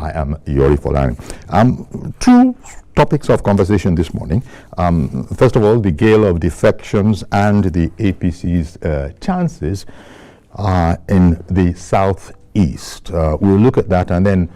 I am Yori Folani. Two topics of conversation this morning. First of all, the Gale of Defections and the APC's chances in the Southeast. We'll look at that, and then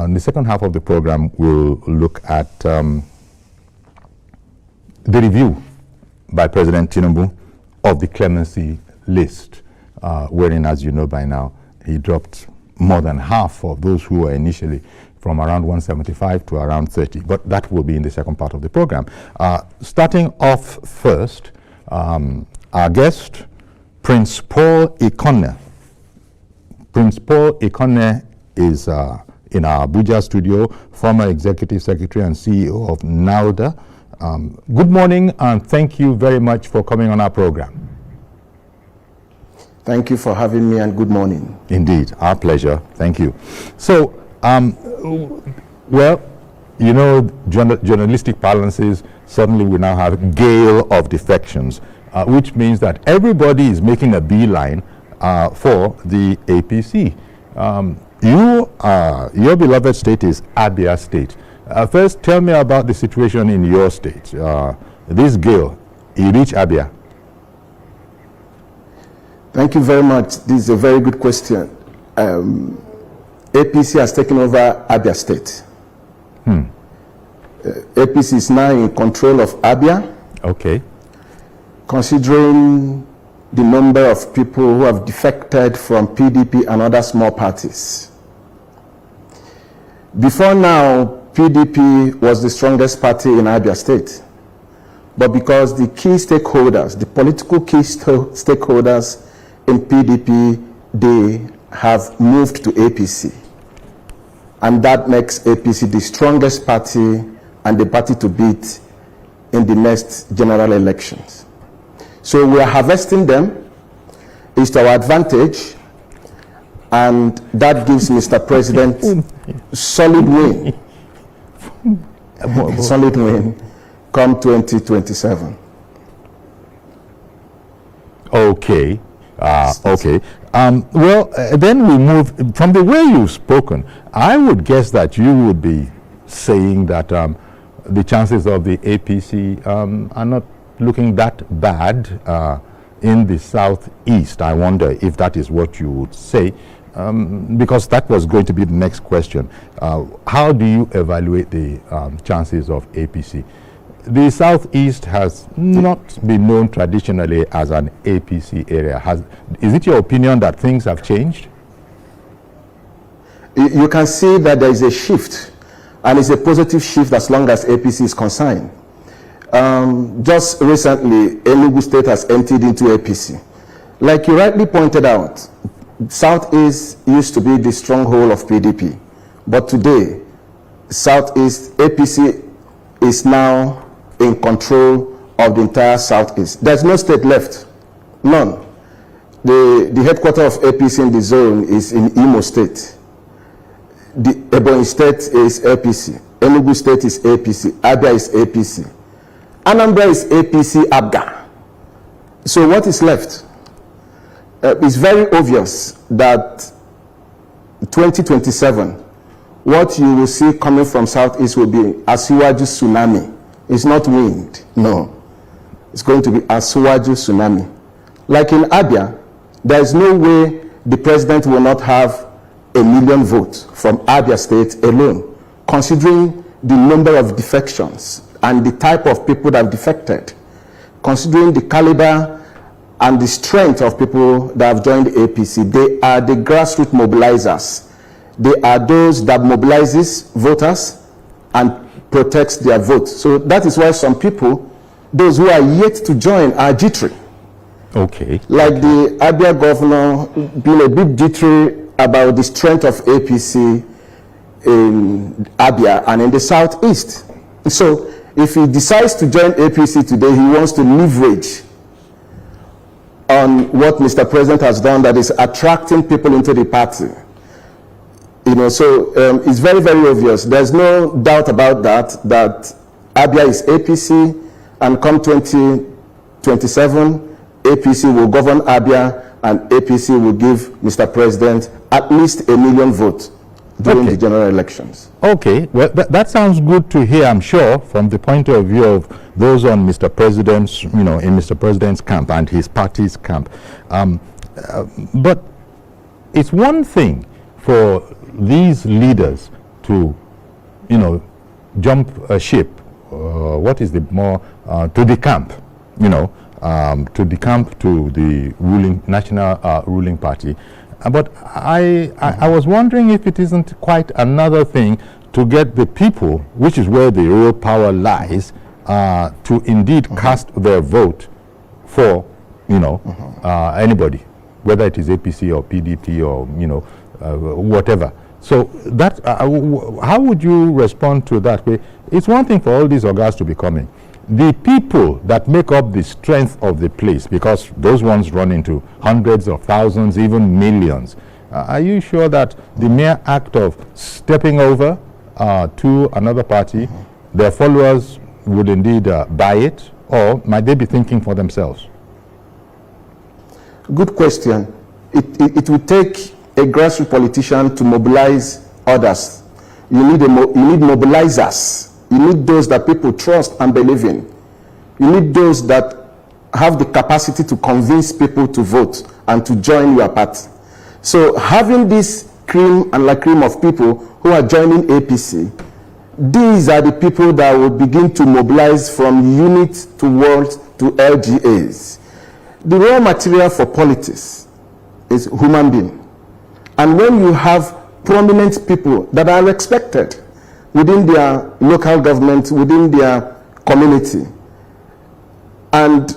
in the second half of the program, we'll look at the review by President Tinubu of the clemency list, wherein, as you know by now, he dropped more than half of those who were initially from around 175 to around 30, but that will be in the second part of the program. Starting off first, our guest, Prince Paul Ikone. Prince Paul Ikone is in our Abuja studio, former Executive Secretary and CEO of NAUDA. Good morning, and thank you very much for coming on our program. Thank you for having me, and good morning. Indeed, our pleasure. Thank you. So, well, you know, journalistic balances, suddenly we now have Gale of Defections, which means that everybody is making a beeline for the APC. Your beloved state is Abia State. First, tell me about the situation in your state. This Gale, he reached Abia. Thank you very much. This is a very good question. APC has taken over Abia State. APC is now in control of Abia. Okay. Considering the number of people who have defected from PDP and other small parties. Before now, PDP was the strongest party in Abia State. But because the key stakeholders, the political key stakeholders in PDP, they have moved to APC. And that makes APC the strongest party and the party to beat in the next general elections. So we are harvesting them. It's to our advantage, and that gives Mr. President solid win. Solid win come 2027. Okay. Okay. Well, then we move, from the way you've spoken, I would guess that you would be saying that the chances of the APC are not looking that bad in the Southeast. I wonder if that is what you would say, because that was going to be the next question. How do you evaluate the chances of APC? The Southeast has not been known traditionally as an APC area. Is it your opinion that things have changed? You can see that there is a shift, and it's a positive shift as long as APC is concerned. Just recently, Enugu State has entered into APC. Like you rightly pointed out, Southeast used to be the stronghold of PDP, but today, Southeast APC is now in control of the entire Southeast. There's no state left, none. The headquarters of APC in the zone is in Imo State. The Ebonyi State is APC. Enugu State is APC. Abia is APC. Anambra is APC Abga. So what is left? It's very obvious that 2027, what you will see coming from Southeast will be Asiwaju tsunami. It's not wind, no. It's going to be Asiwaju tsunami. Like in Abia, there is no way the president will not have 1 million votes from Abia State alone, considering the number of defections and the type of people that have defected, considering the caliber and the strength of people that have joined the APC. They are the grassroots mobilizers. They are those that mobilizes voters and protects their vote. So that is why some people, those who are yet to join, are jittery. Okay. Like the Abia governor being a bit jittery about the strength of APC in Abia and in the Southeast. So if he decides to join APC today, he wants to leverage on what Mr. President has done, that is attracting people into the party. You know, so it's very, very obvious. There's no doubt about that Abia is APC, and come 2027, APC will govern Abia, and APC will give Mr. President at least 1 million votes. during the general elections. Okay, well, that sounds good to hear, I'm sure, from the point of view of those on Mr. President's, in Mr. President's camp and his party's camp. But it's one thing for these leaders to, jump a ship. What is the more to the camp, to the camp to the national ruling party. But I was wondering if it isn't quite another thing to get the people, which is where the real power lies, to indeed cast their vote for, anybody, whether it is APC or PDP or, whatever. So that, how would you respond to that? It's one thing for all these organs to be coming. The people that make up the strength of the place, because those ones run into hundreds of thousands, even millions. Are you sure that the mere act of stepping over to another party, their followers would indeed buy it, or might they be thinking for themselves? Good question. It will take a grassroots politician to mobilize others. You need mobilizers. You need those that people trust and believe in. You need those that have the capacity to convince people to vote and to join your party. So having this cream and la cream of people who are joining APC, these are the people that will begin to mobilize from units to world to LGAs. The raw material for politics is human being. And when you have prominent people that are respected within their local government, within their community, and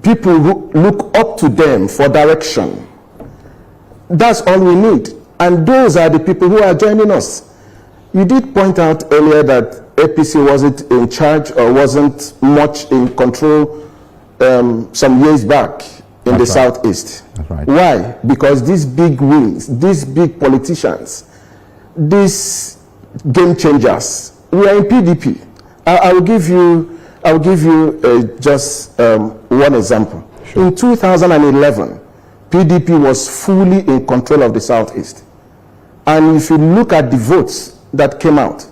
people who look up to them for direction, that's all we need. And those are the people who are joining us. You did point out earlier that APC wasn't in charge or wasn't much in control some years back in the Southeast. That's right. Why? Because these big wings, these big politicians, these game changers, we are in PDP. I will give you just one example. Sure. In 2011, PDP was fully in control of the Southeast. And if you look at the votes that came out,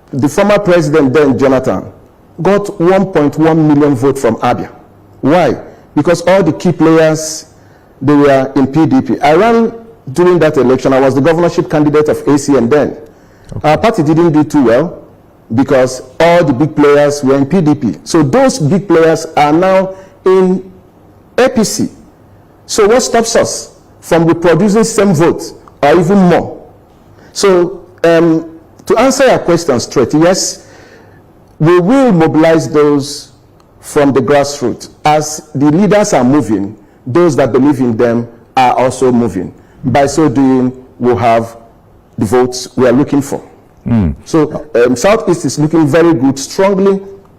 the former president then, Jonathan, got 1.1 million votes from Abia. Why? Because all the key players, they were in PDP. I ran during that election. I was the governorship candidate of ACN then. Okay. Our party didn't do too well because all the big players were in PDP. So those big players are now in APC. So what stops us from reproducing same votes or even more? So to answer your question straight, yes, we will mobilize those from the grassroots. As the leaders are moving, those that believe in them are also moving. By so doing, we'll have the votes we are looking for. So Southeast is looking very good,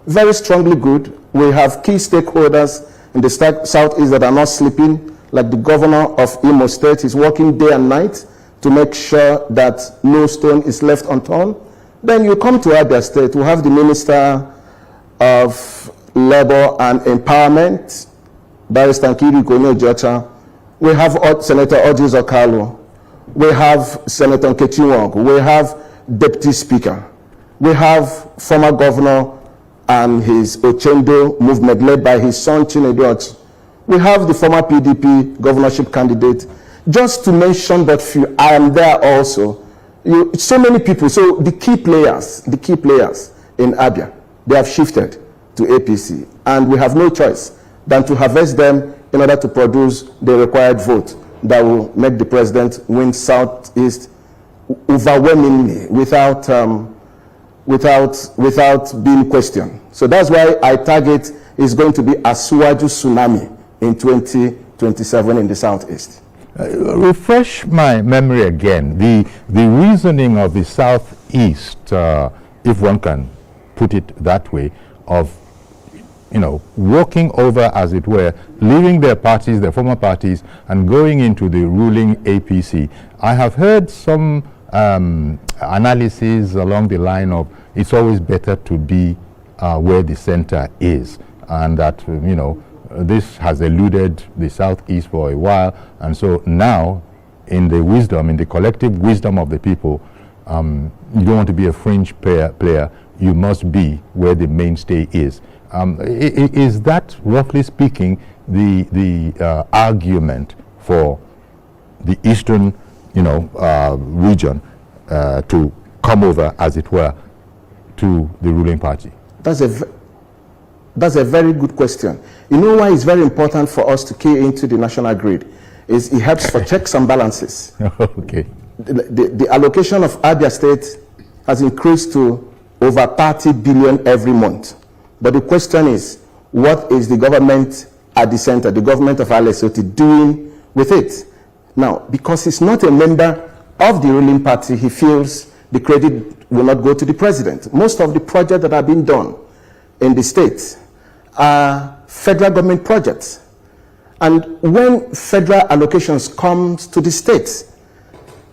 very strongly good. We have key stakeholders in the Southeast that are not sleeping, like the governor of Imo State is working day and night to make sure that no stone is left unturned. Then you come to Abia State, we have the Minister of Labor and Empowerment, Barrister Nkiri Gonyo-Jocha. We have Senator Ojis Okalo. We have Senator Nkechi Nwangwu. We have Deputy Speaker. We have former governor and his Ochendo movement led by his son Chinedu Ochi. We have the former PDP governorship candidate. Just to mention that few, I am there also. So many people. So the key players in Abia, they have shifted to APC, and we have no choice than to harvest them in order to produce the required vote that will make the president win Southeast overwhelmingly without being questioned. So that's why I target is going to be a Suwaju tsunami in 2027 in the Southeast. Refresh my memory again. The reasoning of the Southeast, if one can put it that way, of walking over, as it were, leaving their parties, their former parties, and going into the ruling APC. I have heard some analysis along the line of it's always better to be where the center is, and that this has eluded the Southeast for a while, and so now in the wisdom, in the collective wisdom of the people, you don't want to be a fringe player. You must be where the mainstay is. Is that, roughly speaking, the argument for the eastern, region to come over, as it were, to the ruling party? That's a very good question. You know why it's very important for us to key into the national grid? Is it helps for checks and balances. Okay. The allocation of Abia State has increased to over 30 billion every month. But the question is, what is the government at the center, the government of Alesoti, doing with it? Now, because he's not a member of the ruling party, he feels the credit will not go to the president. Most of the projects that have been done in the state are federal government projects. And when federal allocations comes to the states,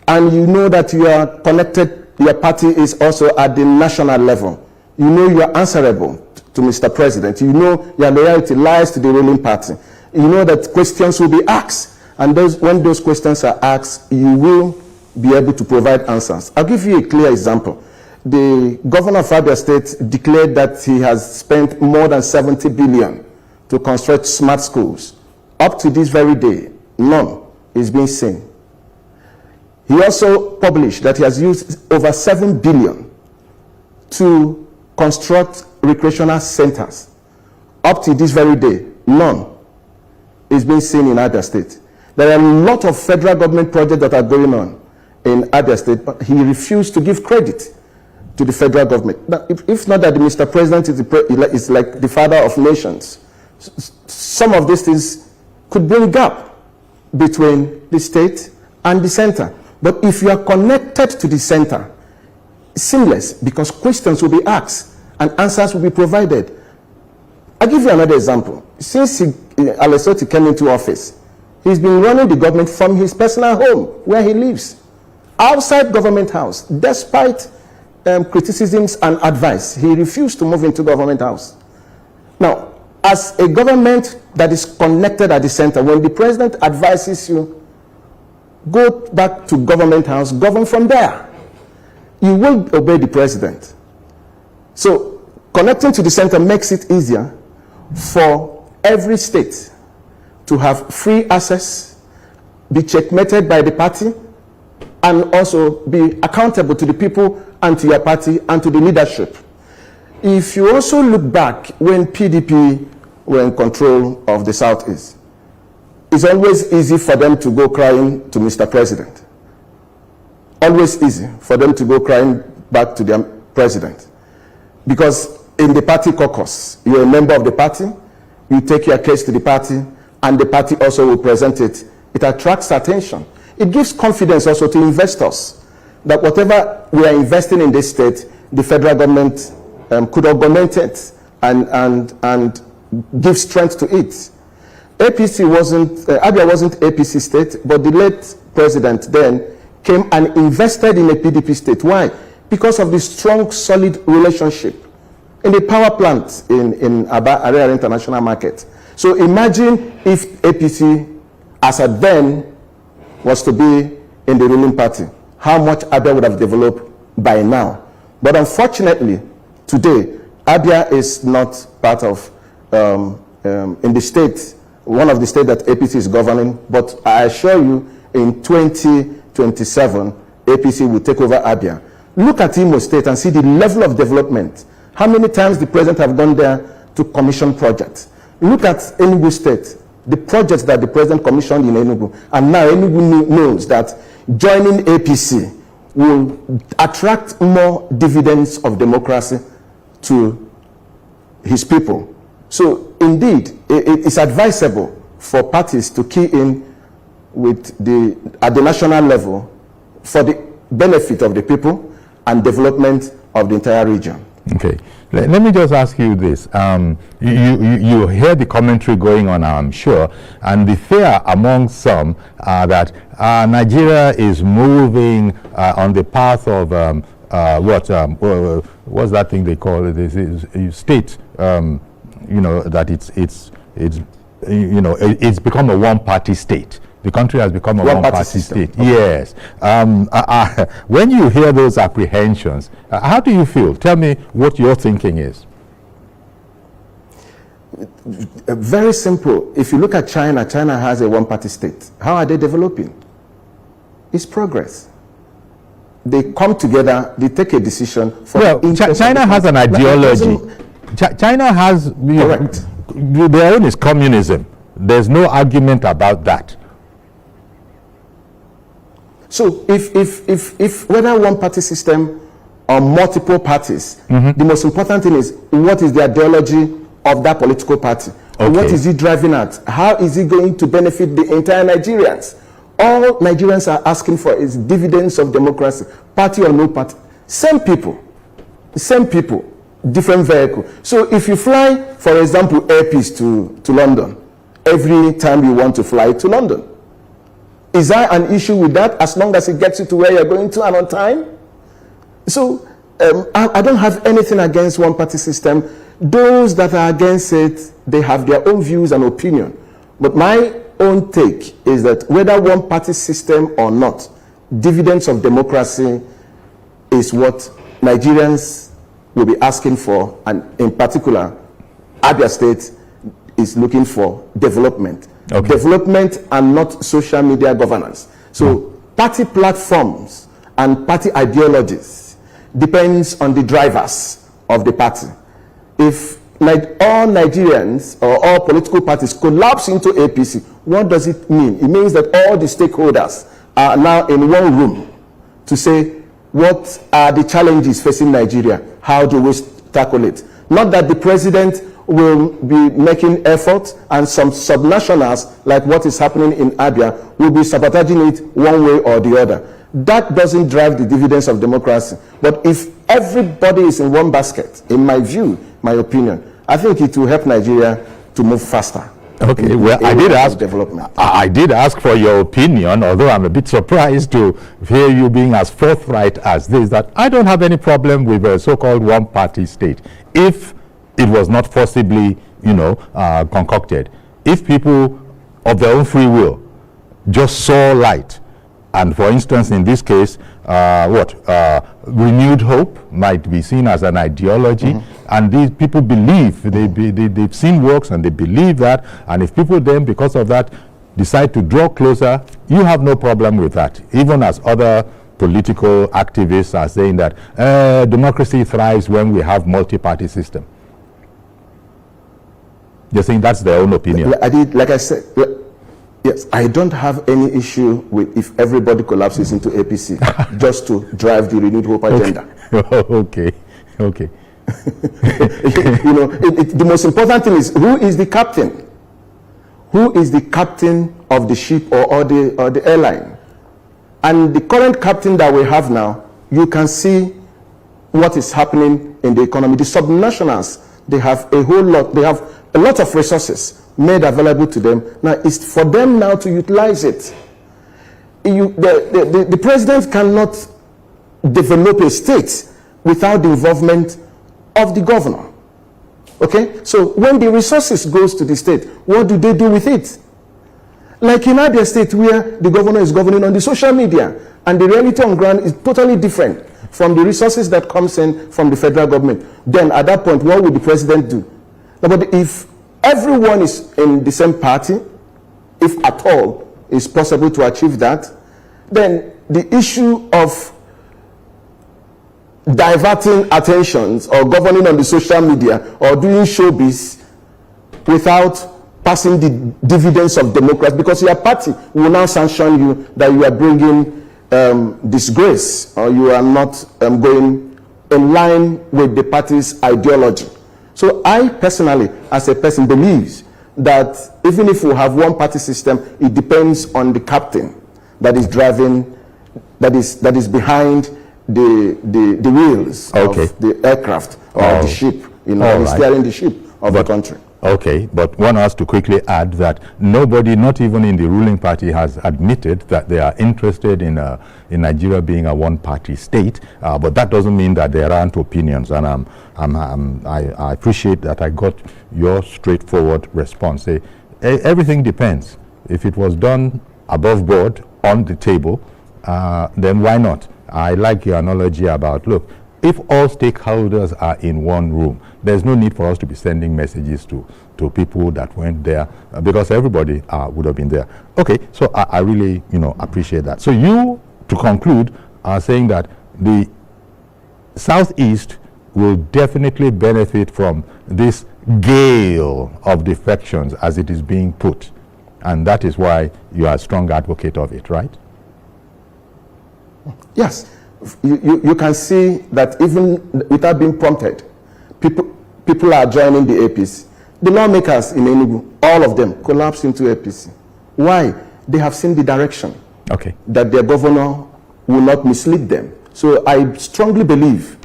and you know that you are connected, your party is also at the national level, you know you are answerable to Mr. President, you know your loyalty lies to the ruling party, you know that questions will be asked, and when those questions are asked, you will be able to provide answers. I'll give you a clear example. The governor of Abia State declared that he has spent more than 70 billion to construct smart schools. Up to this very day, none is being seen. He also published that he has used over 7 billion to construct recreational centers. Up to this very day, none is being seen in Abia State. There are a lot of federal government projects that are going on in Abia State, but he refused to give credit to the federal government. Now, if not that Mr. President is like the father of nations, some of these things could bring a gap between the state and the center. But if you are connected to the center, it's seamless, because questions will be asked and answers will be provided. I'll give you another example. Since Alesoti came into office, he's been running the government from his personal home, where he lives, outside government house. Despite criticisms and advice, he refused to move into government house. Now, as a government that is connected at the center, when the president advises you, go back to government house, govern from there. You will obey the president. So connecting to the center makes it easier for every state to have free access, be checkmated by the party, and also be accountable to the people and to your party and to the leadership. If you also look back when PDP were in control of the Southeast, it's always easy for them to go crying to Mr. President. Always easy for them to go crying back to their president. Because in the party caucus, you're a member of the party, you take your case to the party, and the party also will present it. It attracts attention. It gives confidence also to investors that whatever we are investing in this state, the federal government could augment it and give strength to it. Abia wasn't APC state, but the late president then came and invested in a PDP state. Why? Because of the strong, solid relationship in the power plant in Area International Market. So imagine if APC, as at then, was to be in the ruling party, how much Abia would have developed by now. But unfortunately, today, Abia is not part of, in the state, one of the states that APC is governing, but I assure you, in 2027, APC will take over Abia. Look at Imo State and see the level of development. How many times the president have gone there to commission projects? Look at Enugu State, the projects that the president commissioned in Enugu, and now Enugu knows that joining APC will attract more dividends of democracy to his people. So indeed, it is advisable for parties to key in with at the national level for the benefit of the people and development of the entire region. Okay, let me just ask you this. You hear the commentary going on, I'm sure, and the fear among some that Nigeria is moving on the path of what's that thing they call it? Is state. That it's become a one-party state. the country has become a One-party one-party system. state. Yes. When you hear those apprehensions, how do you feel? Tell me what your thinking is. Very simple. If you look at China, China has a one-party state. How are they developing? It's progress. They come together, they take a decision for well, China has an ideology. China has, correct. Their own is communism. There's no argument about that. So if whether one-party system or multiple parties, the most important thing is what is the ideology of that political party? Okay. What is it driving at? How is it going to benefit the entire Nigerians? All Nigerians are asking for is dividends of democracy, party or no party. Same people, different vehicle. So if you fly, for example, APC to London, every time you want to fly to London, is there an issue with that as long as it gets you to where you're going to and on time? So I don't have anything against one-party system. Those that are against it, they have their own views and opinion. But my own take is that whether one-party system or not, dividends of democracy is what Nigerians will be asking for, and in particular, Abia State is looking for development. Okay. Development and not social media governance. So party platforms and party ideologies depends on the drivers of the party. If all Nigerians or all political parties collapse into APC, what does it mean? It means that all the stakeholders are now in one room to say, what are the challenges facing Nigeria? How do we tackle it? Not that the president will be making efforts and some subnationals, like what is happening in Abia, will be sabotaging it one way or the other. That doesn't drive the dividends of democracy. But if everybody is in one basket, in my view, my opinion, I think it will help Nigeria to move faster. Okay, well, I did ask for your opinion, although I'm a bit surprised to hear you being as forthright as this, that I don't have any problem with a so-called one-party state if it was not forcibly, concocted. If people of their own free will just saw light, and for instance, in this case, renewed hope might be seen as an ideology, and these people believe, they've seen works and they believe that, and if people then, because of that, decide to draw closer, you have no problem with that, even as other political activists are saying that democracy thrives when we have multi-party system. They're saying that's their own opinion. Like I said, yes, I don't have any issue with if everybody collapses into APC just to drive the renewed hope agenda. Okay. The most important thing is who is the captain? Who is the captain of the ship or the airline? And the current captain that we have now, you can see what is happening in the economy. The subnationals, they have a lot of resources made available to them. Now it's for them now to utilize it. The president cannot develop a state without the involvement of the governor. Okay, so when the resources goes to the state, what do they do with it? Like in Abia State, where the governor is governing on the social media, and the reality on ground is totally different from the resources that comes in from the federal government. Then at that point, what would the president do? But if everyone is in the same party, if at all is possible to achieve that, then the issue of diverting attentions or governing on the social media or doing showbiz without passing the dividends of democracy, because your party will now sanction you that you are bringing disgrace or you are not going in line with the party's ideology. So I personally, as a person, believe that even if we have one party system, it depends on the captain that is driving, that is behind the wheels of the aircraft or the ship, that is steering the ship of the country. Okay, but one has to quickly add that nobody, not even in the ruling party, has admitted that they are interested in Nigeria being a one-party state. But that doesn't mean that there aren't opinions, and I appreciate that I got your straightforward response. Everything depends. If it was done above board, on the table, then why not? I like your analogy about, look, if all stakeholders are in one room, there's no need for us to be sending messages to people that weren't there, because everybody would have been there. Okay, so I really, appreciate that. So you, to conclude, are saying that the Southeast will definitely benefit from this gale of defections, as it is being put, and that is why you are a strong advocate of it, right? Yes. You can see that even without being prompted, people are joining the APC. The lawmakers in Enugu, all of them collapsed into APC. Why? They have seen the direction. Okay. That their governor will not mislead them. So I strongly believe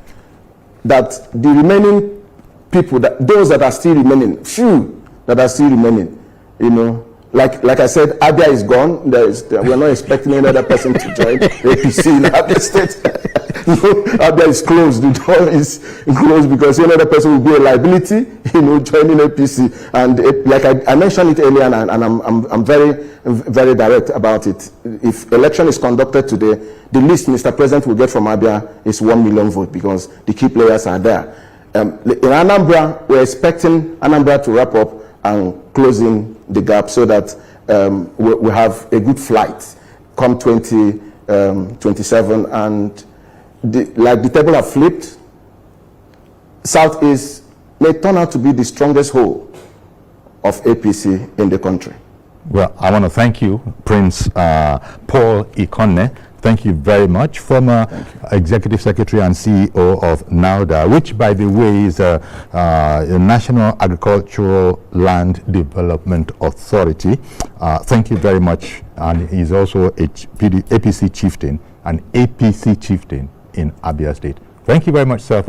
that the remaining people, those that are still remaining, few that are still remaining, like I said, Abia is gone. We're not expecting any other person to join APC in Abia State. Abia is closed. The door is closed because any other person will be a liability, joining APC. And like I mentioned it earlier, and I'm very, very direct about it. If election is conducted today, the least Mr. President will get from Abia is 1 million votes, because the key players are there. In Anambra, we're expecting Anambra to wrap up and closing the gap so that we have a good flight come 2027, and like the table have flipped, Southeast may turn out to be the strongest hold of APC in the country. Well, I want to thank you, Prince Paul Ikonne. Thank you very much, former Executive Secretary and CEO of NAUDA, which, by the way, is a National Agricultural Land Development Authority. Thank you very much. And he's also a APC chieftain, an APC chieftain in Abia State. Thank you very much, sir, for your